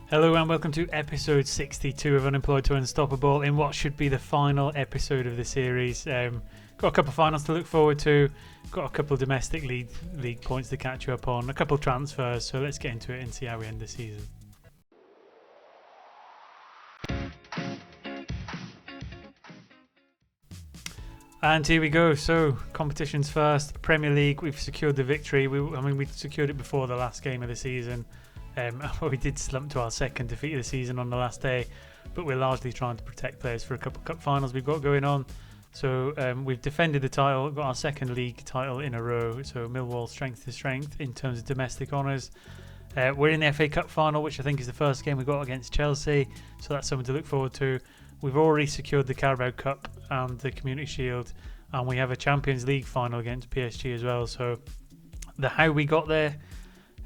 Hello and welcome to episode 62 of Unemployed to Unstoppable in what should be the final episode of the series. Got a couple of finals to look forward to, got a couple of domestic league points to catch you up on, a couple of transfers, so let's get into it and see how we end the season. And here we go. So competitions first. Premier League, we've secured the victory. We secured it before the last game of the season. We did slump to our second defeat of the season on the last day, but we're largely trying to protect players for a couple of cup finals we've got going on. So we've defended the title, got our second league title in a row. So Millwall strength to strength in terms of domestic honours. We're in the FA Cup final, which I think is the first game we got against Chelsea. So that's something to look forward to. We've already secured the Carabao Cup and the Community Shield, and we have a Champions League final against PSG as well. So the how we got there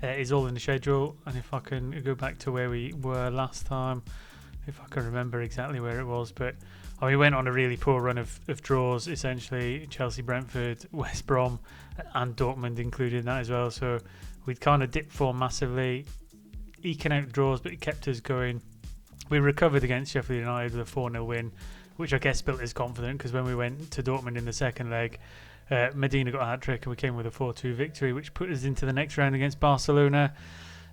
is all in the schedule, and if I can go back to where we were last time, if I can remember exactly where it was, but we went on a really poor run of draws, essentially Chelsea, Brentford, West Brom and Dortmund included in that as well, so we'd kind of dipped form massively, eking out draws, but it kept us going. We recovered against Sheffield United with a 4-0 win, which I guess built us confident, because when we went to Dortmund in the second leg, Medina got a hat-trick and we came with a 4-2 victory, which put us into the next round against Barcelona.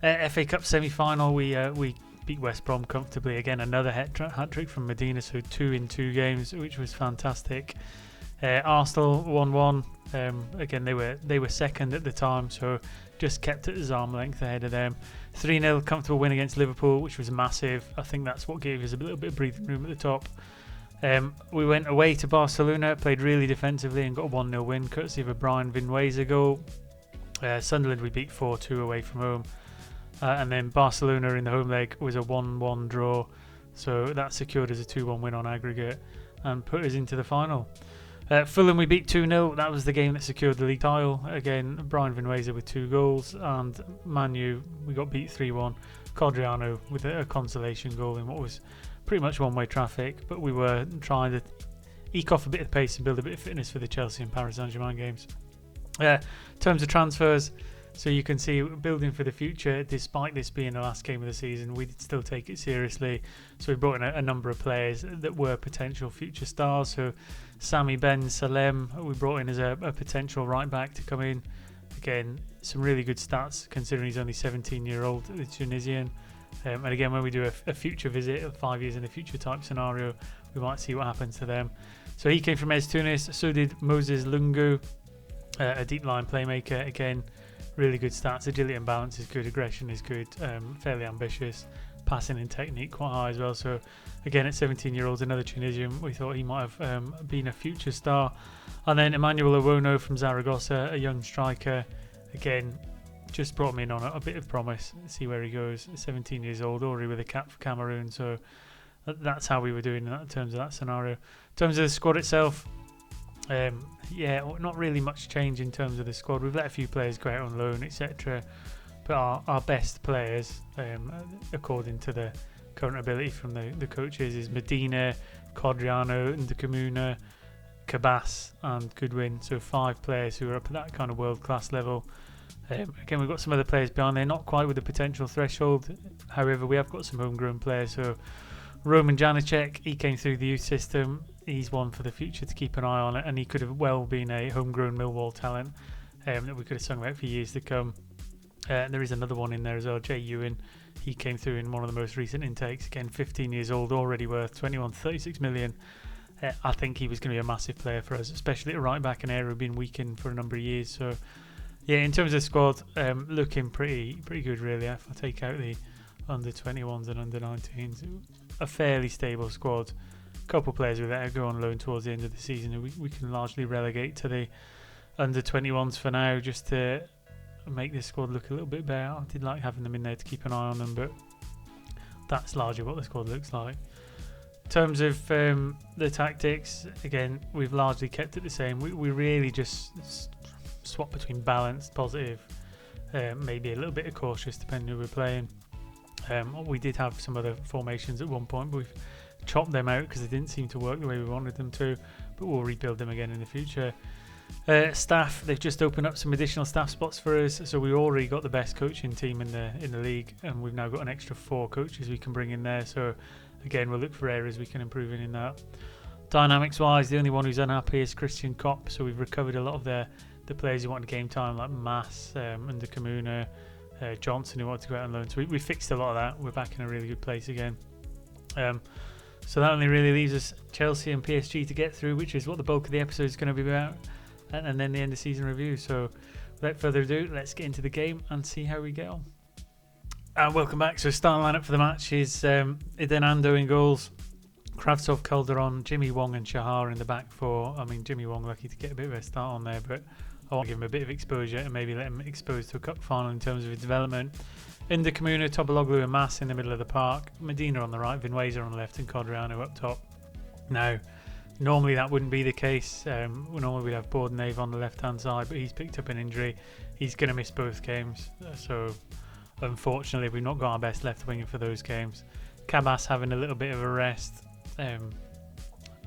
FA Cup semi-final, we beat West Brom comfortably. Again, another hat-trick from Medina, so 2 in 2 games, which was fantastic. Arsenal 1-1. Again, they were second at the time, so just kept it as arm length ahead of them. 3-0 comfortable win against Liverpool, which was massive. I think that's what gave us a little bit of breathing room at the top. We went away to Barcelona, played really defensively and got a 1-0 win courtesy of a Brian Vinuesa goal. Sunderland we beat 4-2 away from home, and then Barcelona in the home leg was a 1-1 draw, so that secured us a 2-1 win on aggregate and put us into the final. Fulham we beat 2-0, that was the game that secured the league title. Again, Brian Vinuesa with 2 goals, and Man U we got beat 3-1. Codriano with a consolation goal in what was pretty much one-way traffic, but we were trying to eke off a bit of pace and build a bit of fitness for the Chelsea and Paris Saint-Germain games. In terms of transfers, so you can see building for the future. Despite this being the last game of the season, we did still take it seriously, so we brought in a number of players that were potential future stars. So Sami Ben Salem we brought in as a potential right back to come in. Again, some really good stats considering he's only 17-year-old, the Tunisian. And again, when we do a future visit, 5 years in the future type scenario, we might see what happens to them. So he came from AS Tunis, so did Moses Lungu, a deep line playmaker. Again, really good stats, agility and balance is good, aggression is good, fairly ambitious, passing and technique quite high as well. So again, at 17-year-olds, another Tunisian, we thought he might have been a future star. And then Emmanuel Owono from Zaragoza, a young striker. Again, just brought him in on a bit of promise, see where he goes. 17 years old, already with a cap for Cameroon, so that's how we were doing in terms of that scenario. In terms of the squad itself, not really much change in terms of the squad. We've let a few players go out on loan, etc. But our best players, according to the current ability from the coaches, is Medina, Codriano, Ndicamuna, Cabas and Goodwin. So 5 players who are up at that kind of world-class level. Again, we've got some other players behind there, not quite with the potential threshold. However, we have got some homegrown players. So Roman Janacek, he came through the youth system. He's one for the future to keep an eye on, and he could have well been a homegrown Millwall talent that we could have sung about for years to come. There is another one in there as well, Jay Ewan. He came through in one of the most recent intakes. Again, 15 years old, already worth 36 million. I think he was going to be a massive player for us, especially at right back, an area we've been weakened for a number of years. So yeah, in terms of the squad, looking pretty good really. If I take out the under 21s and under 19s, a fairly stable squad. A couple of players with that go on loan towards the end of the season, and we can largely relegate to the under 21s for now, just to make this squad look a little bit better. I did like having them in there to keep an eye on them, but that's largely what the squad looks like. In terms of the tactics, again, we've largely kept it the same. We really just swap between balanced, positive, maybe a little bit of cautious depending who we're playing. We did have some other formations at one point, but we've chopped them out because they didn't seem to work the way we wanted them to, but we'll rebuild them again in the future. Staff, they've just opened up some additional staff spots for us, so we already got the best coaching team in the league, and we've now got an extra 4 coaches we can bring in there. So again, we'll look for areas we can improve in that. Dynamics wise, the only one who's unhappy is Christian Kopp, so we've recovered a lot of the players who wanted game time, like Mass, and the Kamuna, Johnson, who wanted to go out on loan. So we fixed a lot of that. We're back in a really good place again. So that only really leaves us Chelsea and PSG to get through, which is what the bulk of the episode is going to be about, and then the end of season review. So without further ado, let's get into the game and see how we get on. And welcome back. So starting lineup for the match is Eden Ando in goals, Kravtsov, Calderon, Jimmy Wong and Shahar in the back four. I mean, Jimmy Wong lucky to get a bit of a start on there, but I want to give him a bit of exposure and maybe let him exposed to a cup final in terms of his development. In the Kamuna, Tobologlu and Mass in the middle of the park, Medina on the right, Vinwazer on the left and Codriano up top. Now, normally that wouldn't be the case. Normally we'd have Bordenave on the left hand side, but he's picked up an injury. He's going to miss both games, so unfortunately we've not got our best left winger for those games. Cabas having a little bit of a rest.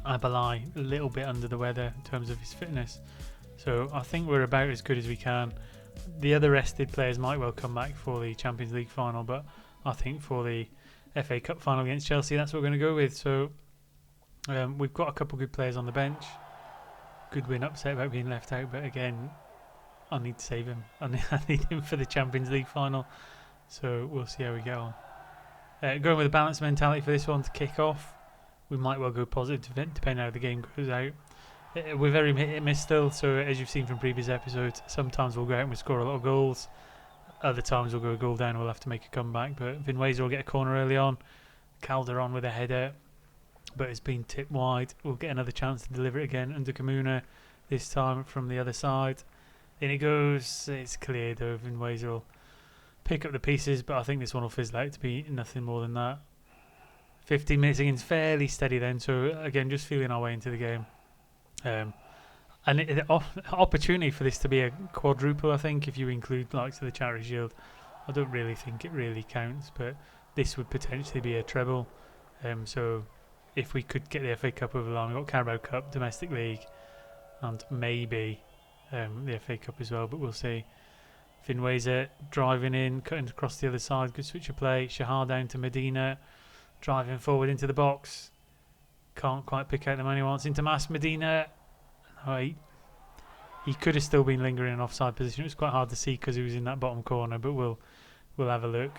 Abalai a little bit under the weather in terms of his fitness, so I think we're about as good as we can. The other rested players might well come back for the Champions League final, but I think for the FA Cup final against Chelsea, that's what we're going to go with. So we've got a couple of good players on the bench. Goodwin upset about being left out, but again, I need to save him. I need him for the Champions League final, so we'll see how we get on. Going with a balanced mentality for this one to kick off. We might well go positive depending on how the game goes out. We're very hit and miss still, so as you've seen from previous episodes, sometimes we'll go out and we score a lot of goals. Other times we'll go a goal down and we'll have to make a comeback. But Vinwazer will get a corner early on. Calderon with a header, but it's been tipped wide. We'll get another chance to deliver it again under Kamuna, this time from the other side. In it goes. It's cleared though. Vinwazer will pick up the pieces, but I think this one will fizzle out to be nothing more than that. 15 minutes against fairly steady then, so again just feeling our way into the game. And the opportunity for this to be a quadruple, I think, if you include likes of the Charity Shield. I don't really think it really counts, but this would potentially be a treble. So if we could get the FA Cup over the line, we've got Carabao Cup, Domestic League, and maybe the FA Cup as well, but we'll see. Vinwazer driving in, cutting across the other side, good switch of play. Shahar down to Medina, driving forward into the box. Can't quite pick out the man he wants. Into Mas Medina. Oh, he could have still been lingering in offside position. It was quite hard to see because he was in that bottom corner, but we'll have a look.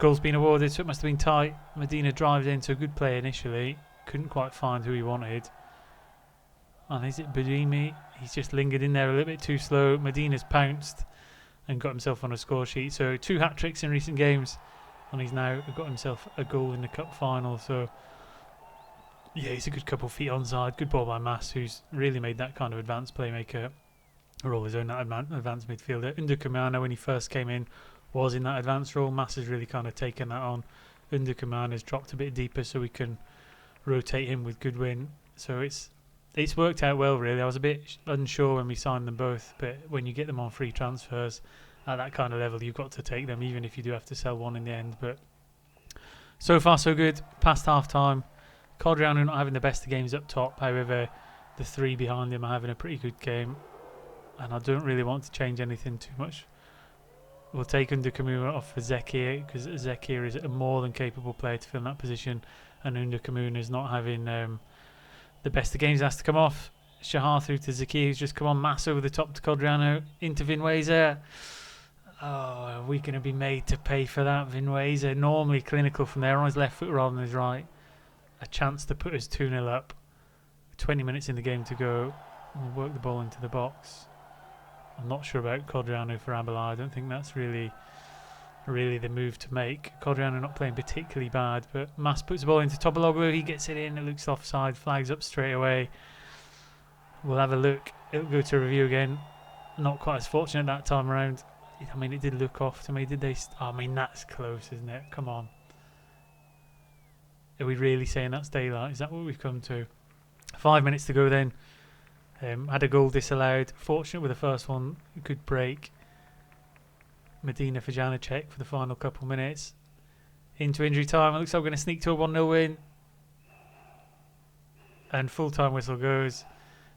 Goal's been awarded, so it must have been tight. Medina drives in, so good play initially. Couldn't quite find who he wanted. And is it Budimi? He's just lingered in there a little bit too slow. Medina's pounced and got himself on a score sheet. So 2 hat-tricks in recent games, and he's now got himself a goal in the cup final. So yeah, he's a good couple feet onside. Good ball by Mass, who's really made that kind of advanced playmaker role his own, that advanced midfielder. Under Kamana, when he first came in, was in that advanced role. Mass has really kind of taken that on. Under Kamana has dropped a bit deeper so we can rotate him with Goodwin. So it's worked out well, really. I was a bit unsure when we signed them both, but when you get them on free transfers at that kind of level, you've got to take them, even if you do have to sell one in the end. But so far, so good. Past half time. Codriano not having the best of games up top, however the 3 behind him are having a pretty good game, and I don't really want to change anything too much. We'll take Under Kamuna off for Zekir, because Zekir is a more than capable player to fill in that position, and Under Kamuna is not having the best of games, has to come off. Shahar through to Zekir, who's just come on. Mass over the top to Codriano, into Vinwazer. Oh, are we going to be made to pay for that? Vinwazer normally clinical from there on his left foot rather than his right. A chance to put us 2-0 up. 20 minutes in the game to go. We'll work the ball into the box. I'm not sure about Codriano for Abalai. I don't think that's really the move to make. Codriano not playing particularly bad, but Mass puts the ball into Tobologlu. He gets it in. It looks offside. Flags up straight away. We'll have a look. It'll go to review again. Not quite as fortunate that time around. I mean, it did look off to me. Did they? I mean, that's close, isn't it? Come on. Are we really saying that's daylight? Is that what we've come to? 5 minutes to go then. Had a goal disallowed. Fortunate with the first one. Good break. Medina for Janacek for the final couple minutes. Into injury time. It looks like we're going to sneak to a 1-0 win. And full time whistle goes.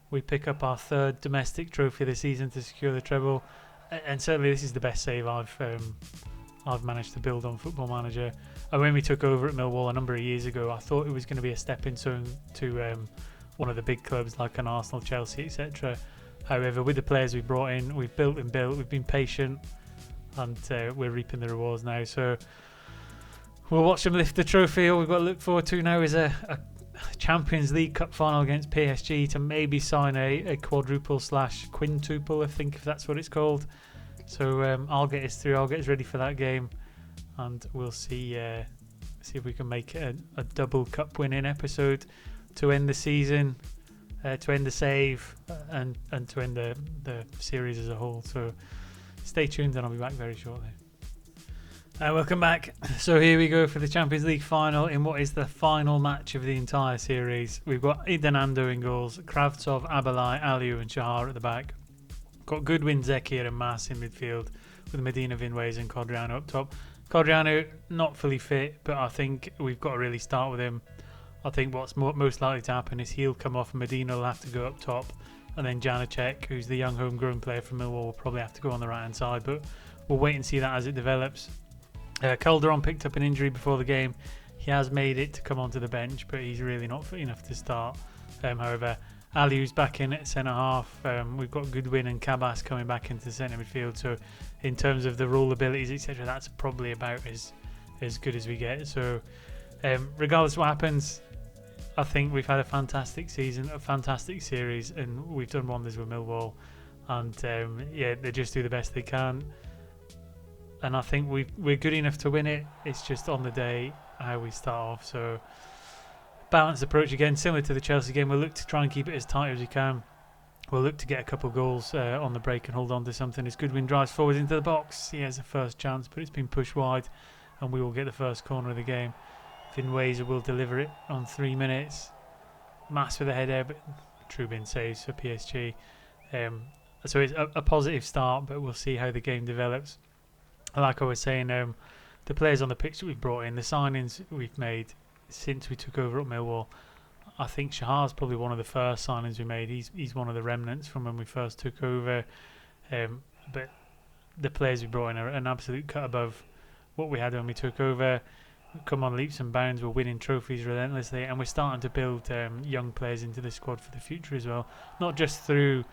we pick up our third domestic trophy this season to secure the treble, and certainly this is the best save I've managed to build on Football Manager. And when we took over at Millwall a number of years ago, I thought it was going to be a stepping stone to one of the big clubs like an Arsenal, Chelsea, etc. However, with the players we brought in, we've built, we've been patient, and we're reaping the rewards now. So we'll watch them lift the trophy. All we've got to look forward to now is a Champions League Cup final against PSG to maybe sign a quadruple / quintuple, I think, if that's what it's called. So I'll get us through. I'll get us ready for that game, and we'll see if we can make it a double cup winning episode to end the season, to end the save, and to end the series as a whole. So stay tuned, and I'll be back very shortly. Welcome back. So here we go for the Champions League final in what is the final match of the entire series. We've got Idenando in goals, Kravtsov, Abalai, Aliu and Shahar at the back. Got Goodwin, Zekir and Mas in midfield with Medina, Vinways and Codriano up top. Codriano not fully fit, but I think we've got to really start with him. I think what's most likely to happen is he'll come off and Medina will have to go up top, and then Janacek, who's the young homegrown player from Millwall, will probably have to go on the right hand side, but we'll wait and see that as it develops. Calderon picked up an injury before the game. He has made it to come onto the bench, but he's really not fit enough to start. However, Aliu's back in at centre half. We've got Goodwin and Cabas coming back into centre midfield. So in terms of the role abilities, etc., that's probably about as good as we get. So regardless of what happens, I think we've had a fantastic season, a fantastic series, and we've done wonders with Millwall. And they just do the best they can. And I think we're good enough to win it. It's just on the day how we start off. So balanced approach again, similar to the Chelsea game. We'll look to try and keep it as tight as we can. We'll look to get a couple of goals on the break and hold on to something. As Goodwin drives forward into the box, he has a first chance, but it's been pushed wide, and we will get the first corner of the game. Vinwazer will deliver it on 3 minutes. Mas with a header, but Trubin saves for PSG. So it's a positive start, but we'll see how the game develops. Like I was saying, the players on the pitch that we've brought in, the signings we've made since we took over at Millwall, I think Shahar's probably one of the first signings we made. He's one of the remnants from when we first took over. But the players we brought in are an absolute cut above what we had when we took over. Come on leaps and bounds, we're winning trophies relentlessly, and we're starting to build young players into the squad for the future as well. Not just through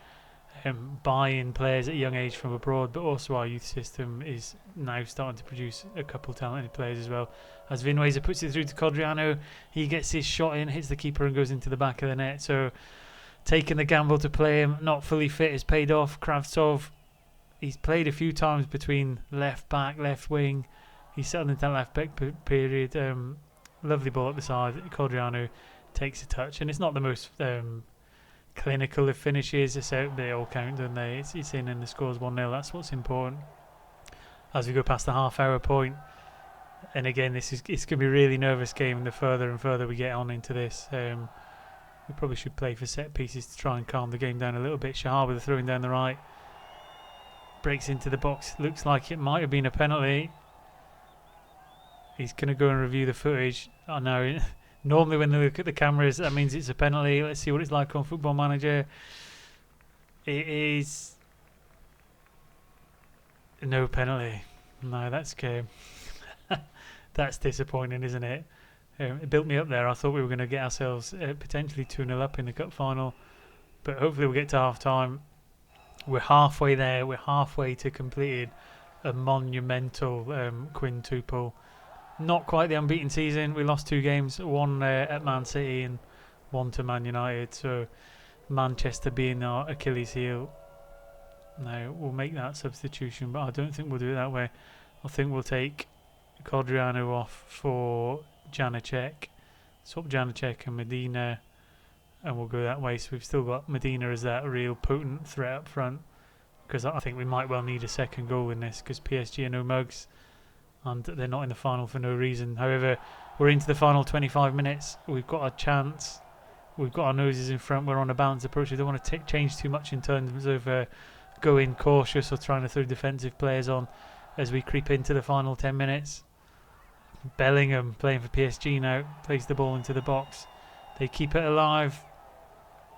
buying players at a young age from abroad, but also our youth system is now starting to produce a couple of talented players as well. As Vinwazer puts it through to Codriano, he gets his shot in, hits the keeper and goes into the back of the net. So taking the gamble to play him, not fully fit, has paid off. Kravtsov, he's played a few times between left back, left wing. He's settled into that left back period. Lovely ball at the side. Codriano takes a touch, and it's not the most clinical of finishes. They all count, don't they? It's in and the score's 1-0. That's what's important. As we go past the half-hour point, and again, it's going to be a really nervous game. The further and further we get on into this, we probably should play for set pieces to try and calm the game down a little bit. Shahar with a throwing down the right, breaks into the box. Looks like it might have been a penalty. He's going to go and review the footage. I know. Normally when they look at the cameras, that means it's a penalty. Let's see what it's like on Football Manager. It is no penalty. No, that's game. That's disappointing, isn't it? It built me up there. I thought we were going to get ourselves potentially 2-0 up in the cup final. But hopefully we'll get to half-time. We're halfway there. We're halfway to completing a monumental quintuple. Not quite the unbeaten season. We lost 2 games, one at Man City and one to Man United. So Manchester being our Achilles heel. Now we'll make that substitution, but I don't think we'll do it that way. I think we'll take Codriano off for Janacek, swap Janacek and Medina, and we'll go that way. So we've still got Medina as that real potent threat up front, because I think we might well need a second goal in this, because PSG are no mugs. And they're not in the final for no reason. However, we're into the final 25 minutes. We've got a chance. We've got our noses in front. We're on a balanced approach. We don't want to change too much in terms of going cautious or trying to throw defensive players on as we creep into the final 10 minutes. Bellingham playing for PSG now. Plays the ball into the box. They keep it alive.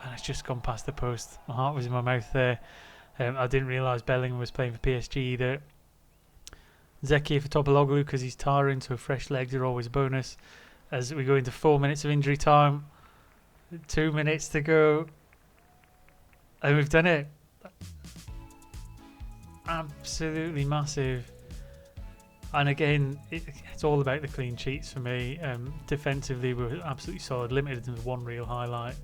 and it's just gone past the post. My heart was in my mouth there. I didn't realise Bellingham was playing for PSG either. Zeki for Topologlu because he's tiring, so fresh legs are always a bonus. As we go into 4 minutes of injury time, 2 minutes to go, and we've done it. Absolutely massive. And again, it's all about the clean sheets for me. Defensively, we were absolutely solid, limited to one real highlight.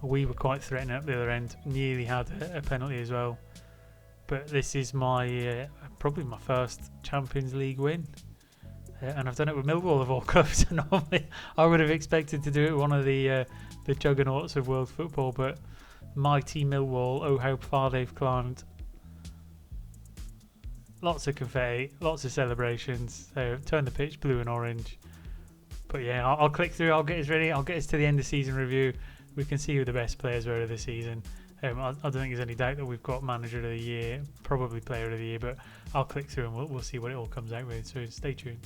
We were quite threatening at the other end, nearly had a penalty as well. But this is my probably my first Champions League win. And I've done it with Millwall of all clubs. Normally, I would have expected to do it with one of the juggernauts of world football, but mighty Millwall, oh how far they've climbed. Lots of confetti, lots of celebrations. Turn the pitch blue and orange. But yeah, I'll click through. I'll get us ready. I'll get us to the end of season review. We can see who the best players were of the season. I don't think there's any doubt that we've got Manager of the Year, probably Player of the Year. But I'll click through and we'll see what it all comes out with. So stay tuned.